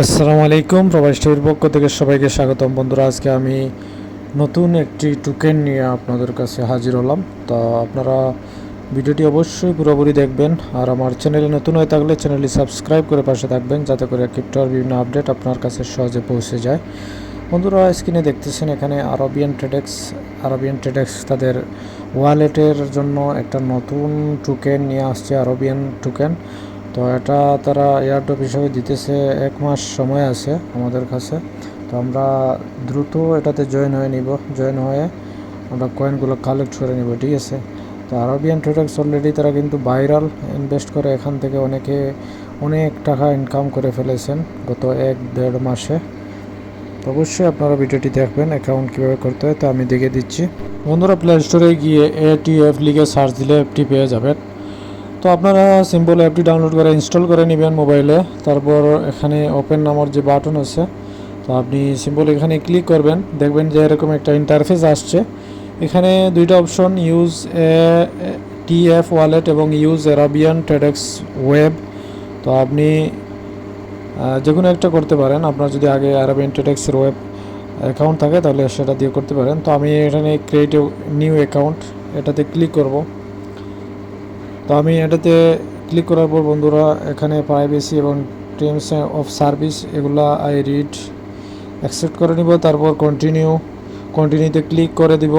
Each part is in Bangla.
আসসালামু আলাইকুম, প্রবাস টিভির পক্ষ থেকে সবাইকে স্বাগতম। বন্ধুরা, আজকে আমি নতুন একটি টোকেন নিয়ে আপনাদের কাছে হাজির হলাম। তো আপনারা ভিডিওটি অবশ্যই পুরোপুরি দেখবেন, আর আমার চ্যানেলে নতুন হয়ে থাকলে চ্যানেলটি সাবস্ক্রাইব করে পাশে থাকবেন, যাতে করে ক্রিপ্টোর বিভিন্ন আপডেট আপনার কাছে সহজে পৌঁছে যায়। বন্ধুরা, স্ক্রিনে দেখতেছেন এখানে আরবিয়ান ট্রেডেক্স তাদের ওয়ালেটের জন্য একটা নতুন টোকেন নিয়ে আসছে, আরবিয়ান টোকেন। তো এটা তারা এয়ারড্রপ হিসাবে দিতেছে, 1 মাস সময় আছে আমাদের কাছে। তো আমরা দ্রুত এটাতে জয়েন হয়ে আমরা কয়েনগুলো কালেক্ট করে নিব, ঠিক আছে। তো আরবিয়ান ট্রেডার্স অলরেডি তারা কিন্তু ভাইরাল ইনভেস্ট করে এখান থেকে অনেক টাকা ইনকাম করে ফেলেছেন গত 1-1.5 মাসে। তো অবশ্যই আপনারা ভিডিওটি দেখবেন অ্যাকাউন্ট কীভাবে করতে হয়, তো আমি দেখে দিচ্ছি। বন্ধুরা, প্লে স্টোরে গিয়ে ATF লিখে সার্চ দিলে অ্যাপটি পেয়ে যাবেন। তো আপনারা সিম্পল অ্যাপটি ডাউনলোড করে ইনস্টল করে নেবেন মোবাইলে। তারপর এখানে ওপেন নামার যে বাটন আছে, তো আপনি সিম্পল এখানে ক্লিক করবেন, দেখবেন যে এরকম একটা ইন্টারফেস আসছে। এখানে দুইটা অপশন, ইউজ ATF ওয়ালেট এবং ইউজ আরাবিয়ান ট্রেডেক্স ওয়েব। তো আপনি যে কোনো একটা করতে পারেন। আপনার যদি আগে আরাবিয়ান ট্রেডেক্সের ওয়েব অ্যাকাউন্ট থাকে তাহলে সেটা দিয়ে করতে পারেন। তো আমি এখানে ক্রিয়েট নিউ অ্যাকাউন্ট এটাতে ক্লিক করব। তো আমি এটাতে ক্লিক করার পর বন্ধুরা, এখানে প্রাইভেসি এবং টার্মস অফ সার্ভিস এগুলা আই রিড অ্যাকসেপ্ট করে নিব। তারপর কন্টিনিউতে ক্লিক করে দিব।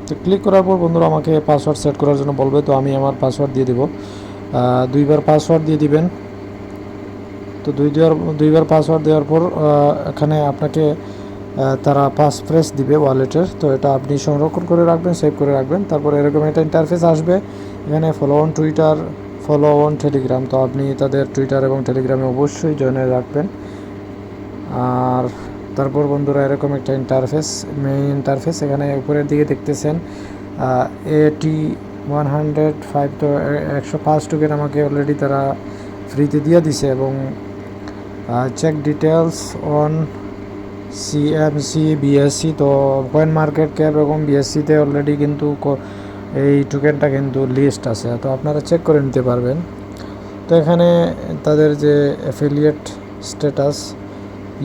তো ক্লিক করার পর বন্ধুরা আমাকে পাসওয়ার্ড সেট করার জন্য বলবে। তো আমি আমার পাসওয়ার্ড দিয়ে দিব, 2বার পাসওয়ার্ড দিয়ে দিবেন। তো দুইবার পাসওয়ার্ড দেওয়ার পর এখানে আপনাকে তারা পাস ফ্রেশ দিবে ওয়ালেটের। তো এটা আপনি সংরক্ষণ করে রাখবেন, সেভ করে রাখবেন। তারপর এরকম একটা ইন্টারফেস আসবে। এখানে follow on Twitter, follow on Telegram. তো আপনি তাদের টুইটার এবং টেলিগ্রামে অবশ্যই জয়েন হয়ে রাখবেন। আর তারপর বন্ধুরা এরকম একটা মেইন ইন্টারফেস এখানে উপরের দিকে দেখতেছেন AT105। তো 105 টোকেন আমাকে অলরেডি তারা ফ্রিতে দিয়ে দিছে। এবং check details on CMC BSC। তো কয়েন মার্কেট ক্যাপ এবং BSCতে অলরেডি কিন্তু এই টোকেনটা কিন্তু লিস্ট আছে, তো আপনারা চেক করে নিতে পারবেন। তো এখানে তাদের যে affiliate status,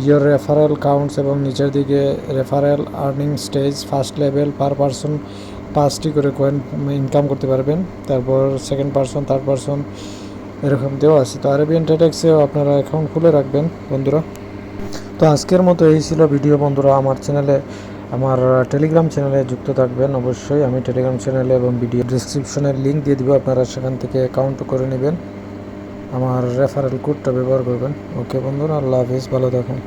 your referral counts এবং নিচের দিকে referral earning stage, first level per person 5টি করে কয়েন ইনকাম করতে পারবেন। তারপর সেকেন্ড পারসন, থার্ড পারসন এরকম দেওয়া আছে। তো আরবিয়ান ট্রেডেক্সেও আপনারা অ্যাকাউন্ট খুলে রাখবেন বন্ধুরা। তো আজকের মতো এই ছিল ভিডিও বন্ধুরা। আমার টেলিগ্রাম চ্যানেলে যুক্ত থাকবেন অবশ্যই। আমি টেলিগ্রাম চ্যানেলে এবং ভিডিও ডিসক্রিপশনের লিঙ্ক দিয়ে দিব, আপনারা সেখান থেকে অ্যাকাউন্ট করে নেবেন। আমার রেফারেল কোডটা ব্যবহার করবেন। ওকে বন্ধুরা, আল্লাহ হাফিজ, ভালো থাকুন।